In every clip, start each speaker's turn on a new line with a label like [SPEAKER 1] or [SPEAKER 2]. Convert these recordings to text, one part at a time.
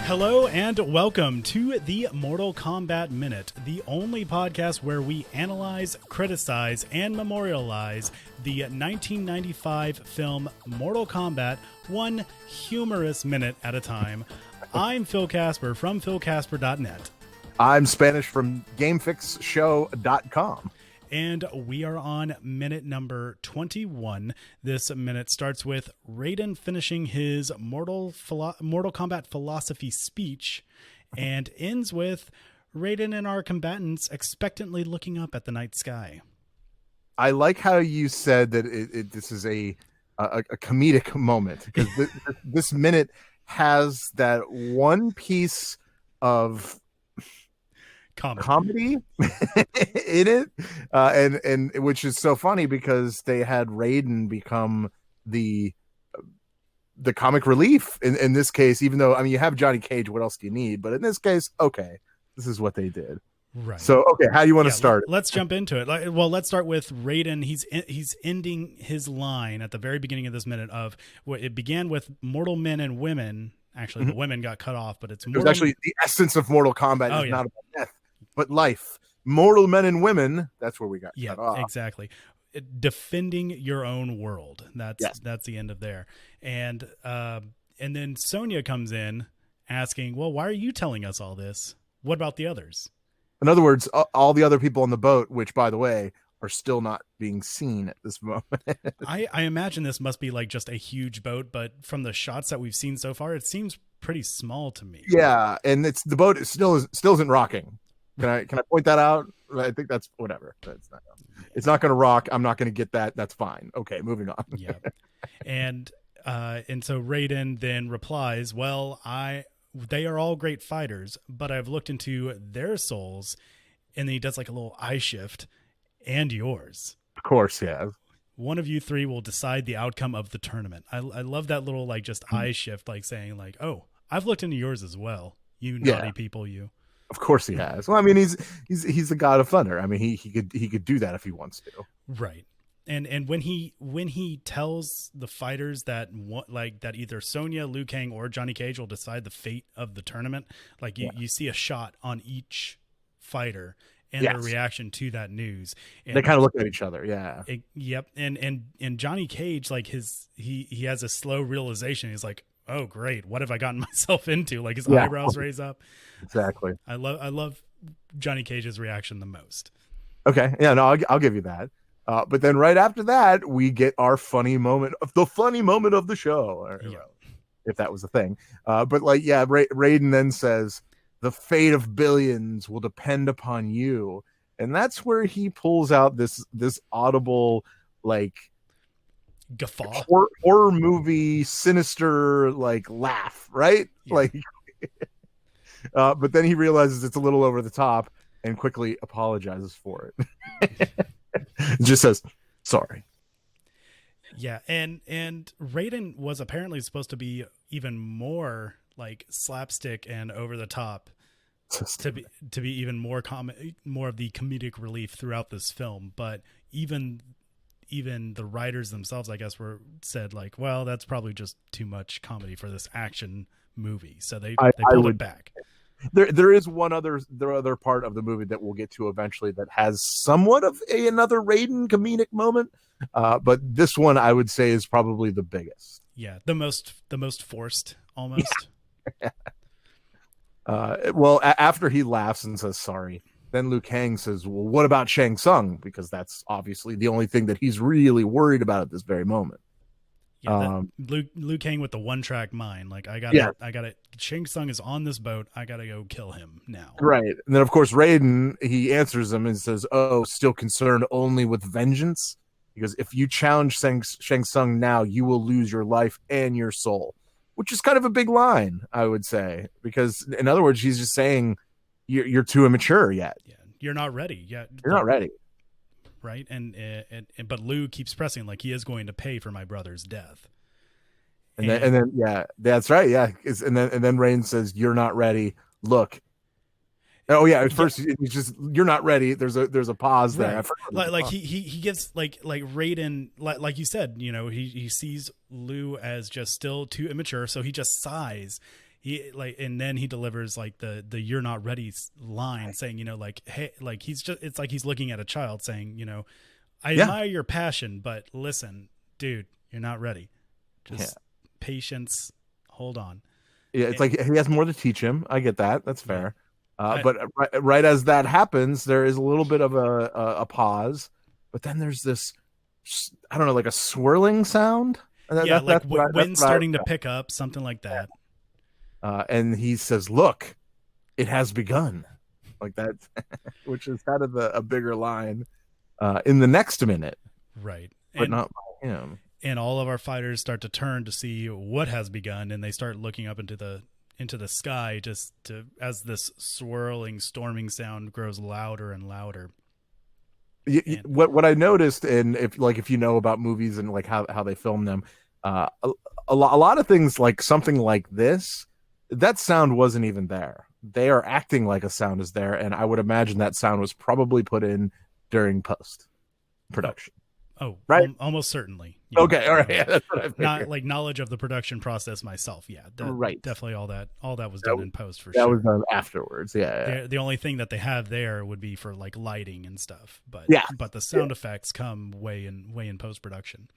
[SPEAKER 1] Hello and welcome to the Mortal Kombat Minute, the only podcast where we analyze, criticize, and memorialize the 1995 film Mortal Kombat, one humorous minute at a time. I'm Phil Casper from philcasper.net.
[SPEAKER 2] I'm Spanish from GameFixShow.com.
[SPEAKER 1] And we are on minute number 21. This minute starts with Raiden finishing his Mortal Kombat philosophy speech and ends with Raiden and our combatants expectantly looking up at the night sky.
[SPEAKER 2] I like how you said that this is a comedic moment, because this minute has that one piece of comedy in it, and which is so funny because they had Raiden become the comic relief in this case, even though, I mean, you have Johnny Cage, what else do you need? But in this case, okay, this is what they did.
[SPEAKER 1] Right.
[SPEAKER 2] So, okay, how do you want to start?
[SPEAKER 1] Let's jump into it. Well, let's start with Raiden. He's ending his line at the very beginning of this minute of what it began with mortal men and women. Actually, the women got cut off, but it was
[SPEAKER 2] actually the essence of Mortal Kombat is not about death, but life. Mortal men and women, that's where we got cut off.
[SPEAKER 1] Exactly. Defending your own world. That's the end of there. And then Sonya comes in asking, well, why are you telling us all this? What about the others?
[SPEAKER 2] In other words, all the other people on the boat, which, by the way, are still not being seen at this moment.
[SPEAKER 1] I imagine this must be like just a huge boat, but from the shots that we've seen so far, it seems pretty small to me.
[SPEAKER 2] Yeah, and the boat still isn't rocking. Can I point that out? I think that's whatever. It's not going to rock. I'm not going to get that. That's fine. Okay, moving on.
[SPEAKER 1] Yeah, and so Raiden then replies, "Well, they are all great fighters, but I've looked into their souls," and then he does like a little eye shift, and yours.
[SPEAKER 2] Of course, yeah.
[SPEAKER 1] One of you three will decide the outcome of the tournament. I love that little like just eye shift, like saying like, "Oh, I've looked into yours as well. You naughty people, you."
[SPEAKER 2] Of course he has. Well, I mean, he's the god of thunder. I mean, he could do that if he wants to.
[SPEAKER 1] Right. And when he tells the fighters that that either Sonya, Liu Kang, or Johnny Cage will decide the fate of the tournament, like you see a shot on each fighter and their reaction to that news. And
[SPEAKER 2] they kind of look at each other. Yeah.
[SPEAKER 1] Yep. And Johnny Cage, like he has a slow realization. He's like, oh great, what have I gotten myself into? Like his eyebrows raise up.
[SPEAKER 2] Exactly.
[SPEAKER 1] I love Johnny Cage's reaction the most.
[SPEAKER 2] Okay. Yeah, no, I'll give you that. But then right after that, we get our funny moment of the show, or, if that was a thing. But Raiden then says, the fate of billions will depend upon you. And that's where he pulls out this audible, like,
[SPEAKER 1] guffaw,
[SPEAKER 2] horror movie, sinister, like, laugh, right? Yeah. Like, but then he realizes it's a little over the top and quickly apologizes for it. Just says sorry.
[SPEAKER 1] Yeah, and Raiden was apparently supposed to be even more like slapstick and over the top, to be even more of the comedic relief throughout this film. But even the writers themselves, I guess, said like, well, that's probably just too much comedy for this action movie, so they pulled it back.
[SPEAKER 2] There is the other part of the movie that we'll get to eventually that has somewhat of another Raiden comedic moment, but this one I would say is probably the biggest.
[SPEAKER 1] Yeah, the most forced almost.
[SPEAKER 2] Yeah. Well, after he laughs and says sorry, then Liu Kang says, "Well, what about Shang Tsung?" Because that's obviously the only thing that he's really worried about at this very moment.
[SPEAKER 1] Yeah, Liu Kang with the one-track mind. Like, I gotta. Shang Tsung is on this boat. I gotta go kill him now.
[SPEAKER 2] Right, and then of course Raiden, he answers him and says, "Oh, still concerned only with vengeance? Because if you challenge Shang Tsung now, you will lose your life and your soul," which is kind of a big line, I would say, because in other words, he's just saying you're too immature yet.
[SPEAKER 1] Yeah, you're not ready yet.
[SPEAKER 2] You're not ready.
[SPEAKER 1] Right, but Liu keeps pressing like he is going to pay for my brother's death.
[SPEAKER 2] And then yeah, that's right. Yeah, and then Raiden says, "You're not ready. Look." Oh yeah, at first he's just, "You're not ready." There's a pause there.
[SPEAKER 1] Right. Like he gives like Raiden, like you said, you know, he sees Liu as just still too immature, so he just sighs. and then he delivers like the "you're not ready" line, saying, like, hey, like it's like he's looking at a child saying, I admire your passion, but listen, dude, you're not ready. Just patience. Hold on.
[SPEAKER 2] Yeah, it's like he has more to teach him. I get that. That's fair.
[SPEAKER 1] Yeah.
[SPEAKER 2] But right as that happens, there is a little bit of a pause. But then there's this, I don't know, like a swirling sound.
[SPEAKER 1] Like wind starting to pick up, something like that.
[SPEAKER 2] And he says, "Look, it has begun," like that, which is kind of a bigger line in the next minute,
[SPEAKER 1] right?
[SPEAKER 2] But not by him.
[SPEAKER 1] And all of our fighters start to turn to see what has begun, and they start looking up into the sky as this swirling, storming sound grows louder and louder.
[SPEAKER 2] What I noticed, and if you know about movies and like how they film them, a lot of things, like something like this, that sound wasn't even there. They are acting like a sound is there, and I would imagine that sound was probably put in during post production.
[SPEAKER 1] Oh,
[SPEAKER 2] right.
[SPEAKER 1] Almost certainly.
[SPEAKER 2] Okay, all right. Yeah, that's what I figured.
[SPEAKER 1] Not like knowledge of the production process myself. Yeah,
[SPEAKER 2] right.
[SPEAKER 1] Definitely all that was done in post for
[SPEAKER 2] sure. That
[SPEAKER 1] was
[SPEAKER 2] done afterwards. Yeah.
[SPEAKER 1] The only thing that they have there would be for like lighting and stuff. But the sound effects come way in post production.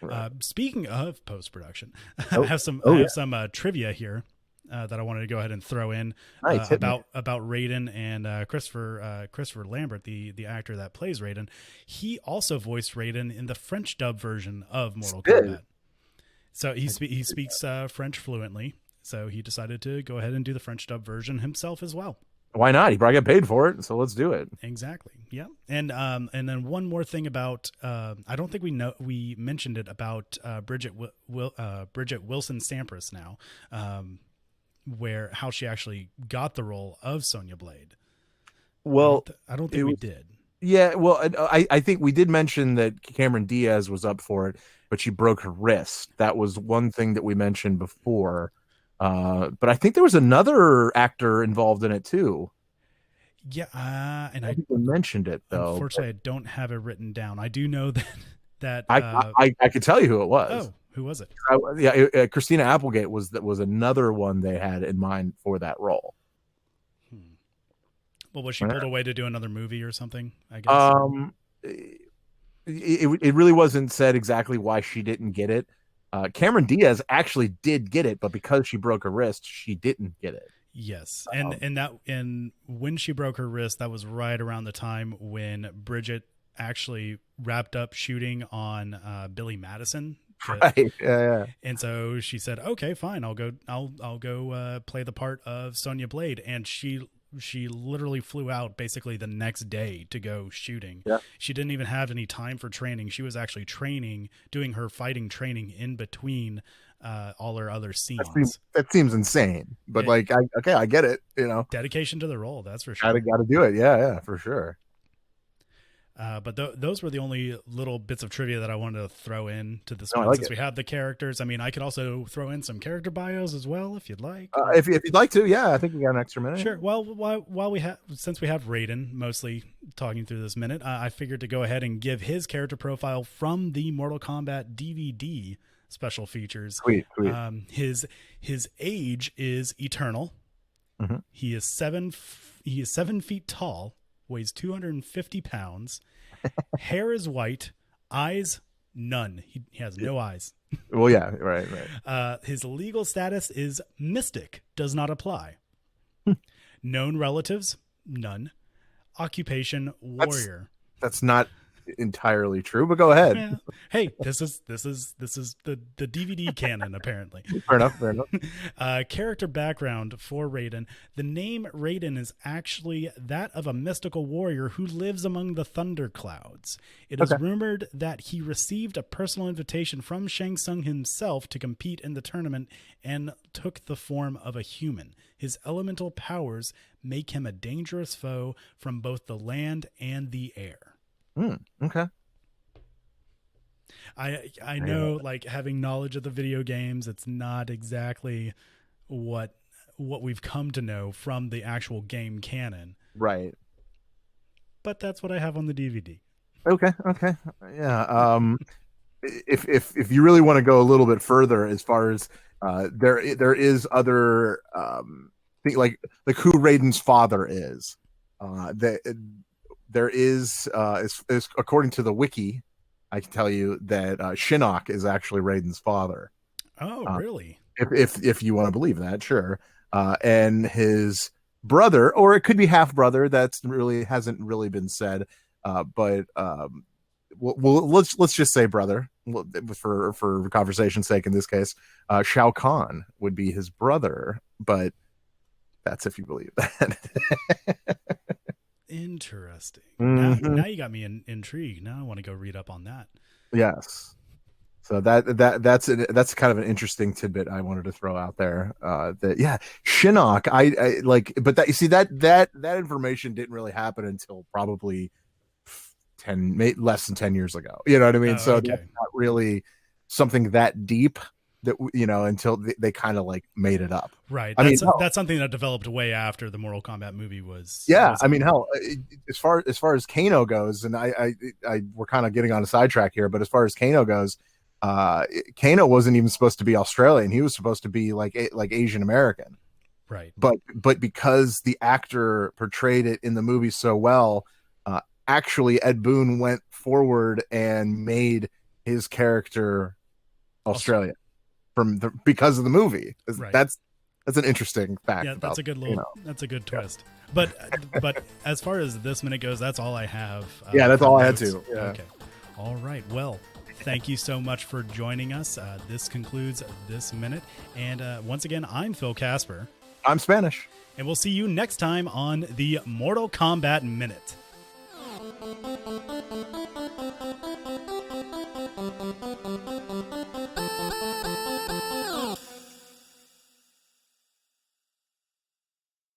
[SPEAKER 1] Right. Speaking of post production, I have some trivia here. That I wanted to go ahead and throw in about Raiden and Christopher Lambert, the actor that plays Raiden. He also voiced Raiden in the French dub version of Mortal Kombat. So he speaks French fluently. So he decided to go ahead and do the French dub version himself as well.
[SPEAKER 2] Why not? He probably got paid for it, so let's do it.
[SPEAKER 1] Exactly. Yeah. And then one more thing about I don't think we mentioned it about Bridget Wilson Sampras now. How she actually got the role of Sonya Blade.
[SPEAKER 2] Well,
[SPEAKER 1] I don't think we did.
[SPEAKER 2] Yeah, well, I think we did mention that Cameron Diaz was up for it, but she broke her wrist. That was one thing that we mentioned before. But I think there was another actor involved in it too.
[SPEAKER 1] Yeah, and
[SPEAKER 2] I think we mentioned it though.
[SPEAKER 1] Unfortunately, I don't have it written down. I do know that
[SPEAKER 2] I could tell you who it was.
[SPEAKER 1] Oh. Who was it?
[SPEAKER 2] Christina Applegate was another one they had in mind for that role.
[SPEAKER 1] Well, was she pulled away to do another movie or something? I guess.
[SPEAKER 2] It really wasn't said exactly why she didn't get it. Cameron Diaz actually did get it, but because she broke her wrist, she didn't get it.
[SPEAKER 1] Yes, and when she broke her wrist, that was right around the time when Bridget actually wrapped up shooting on Billy Madison.
[SPEAKER 2] Right. Yeah.
[SPEAKER 1] And so she said, "Okay, fine. I'll go play the part of Sonya Blade." And she literally flew out basically the next day to go shooting.
[SPEAKER 2] Yeah.
[SPEAKER 1] She didn't even have any time for training. She was actually doing her fighting training in between all her other scenes.
[SPEAKER 2] That seems insane, but I get it.
[SPEAKER 1] Dedication to the role. That's for sure.
[SPEAKER 2] Got to do it. Yeah, for sure.
[SPEAKER 1] But those were the only little bits of trivia that I wanted to throw in to this one, since we have the characters. I mean, I could also throw in some character bios as well, if you'd like.
[SPEAKER 2] If you'd like to, yeah, I think we got an extra minute.
[SPEAKER 1] Sure. Well, since we have Raiden mostly talking through this minute, I figured to go ahead and give his character profile from the Mortal Kombat DVD special features.
[SPEAKER 2] Sweet.
[SPEAKER 1] His age is eternal.
[SPEAKER 2] Mm-hmm.
[SPEAKER 1] He is 7 feet tall. Weighs 250 pounds. Hair is white. Eyes, none. He has no eyes.
[SPEAKER 2] Well, yeah, right.
[SPEAKER 1] His legal status is mystic. Does not apply. Known relatives, none. Occupation, warrior.
[SPEAKER 2] That's not entirely true, but go ahead.
[SPEAKER 1] Yeah. Hey, this is the DVD canon apparently.
[SPEAKER 2] Fair enough.
[SPEAKER 1] Character background for Raiden. The name Raiden is actually that of a mystical warrior who lives among the thunder clouds. It is rumored that he received a personal invitation from Shang Tsung himself to compete in the tournament and took the form of a human. His elemental powers make him a dangerous foe from both the land and the air.
[SPEAKER 2] Okay.
[SPEAKER 1] I know, like, having knowledge of the video games, it's not exactly what we've come to know from the actual game canon.
[SPEAKER 2] Right.
[SPEAKER 1] But that's what I have on the DVD.
[SPEAKER 2] Okay. Yeah. if you really want to go a little bit further, as far as there is other like who Raiden's father is. That there is according to the wiki, I can tell you that Shinnok is actually Raiden's father.
[SPEAKER 1] Oh, really?
[SPEAKER 2] If you want to believe that, sure. And his brother, or it could be half brother. That's really hasn't really been said. But well, let's just say brother for conversation's sake. In this case, Shao Kahn would be his brother, but that's if you believe that.
[SPEAKER 1] Interesting.
[SPEAKER 2] Mm-hmm.
[SPEAKER 1] Now you got me intrigued. Now I want to go read up on that.
[SPEAKER 2] Yes. So that's kind of an interesting tidbit I wanted to throw out there. That yeah, Shinnok. I like, but that you see that information didn't really happen until probably less than 10 years ago. You know what I mean?
[SPEAKER 1] Oh,
[SPEAKER 2] So
[SPEAKER 1] okay.
[SPEAKER 2] that's not really something that deep that until they kind of like made it up.
[SPEAKER 1] Right.
[SPEAKER 2] I mean,
[SPEAKER 1] That's something that developed way after the Mortal Kombat movie was.
[SPEAKER 2] yeah.
[SPEAKER 1] Was
[SPEAKER 2] I mean,
[SPEAKER 1] out.
[SPEAKER 2] hell, as far as Kano goes, and we're kind of getting on a sidetrack here, but as far as Kano goes, Kano wasn't even supposed to be Australian. He was supposed to be like Asian American.
[SPEAKER 1] Right.
[SPEAKER 2] But because the actor portrayed it in the movie so well, actually Ed Boon went forward and made his character Australian because of the movie.
[SPEAKER 1] Right.
[SPEAKER 2] That's an interesting fact.
[SPEAKER 1] Yeah, that's a good little. That's a good twist. Yeah. But as far as this minute goes, that's all I have.
[SPEAKER 2] Yeah, that's all I had to. Yeah.
[SPEAKER 1] Okay. All right. Well, thank you so much for joining us. This concludes this minute. And once again, I'm Phil Casper.
[SPEAKER 2] I'm Spanish.
[SPEAKER 1] And we'll see you next time on the Mortal Kombat Minute.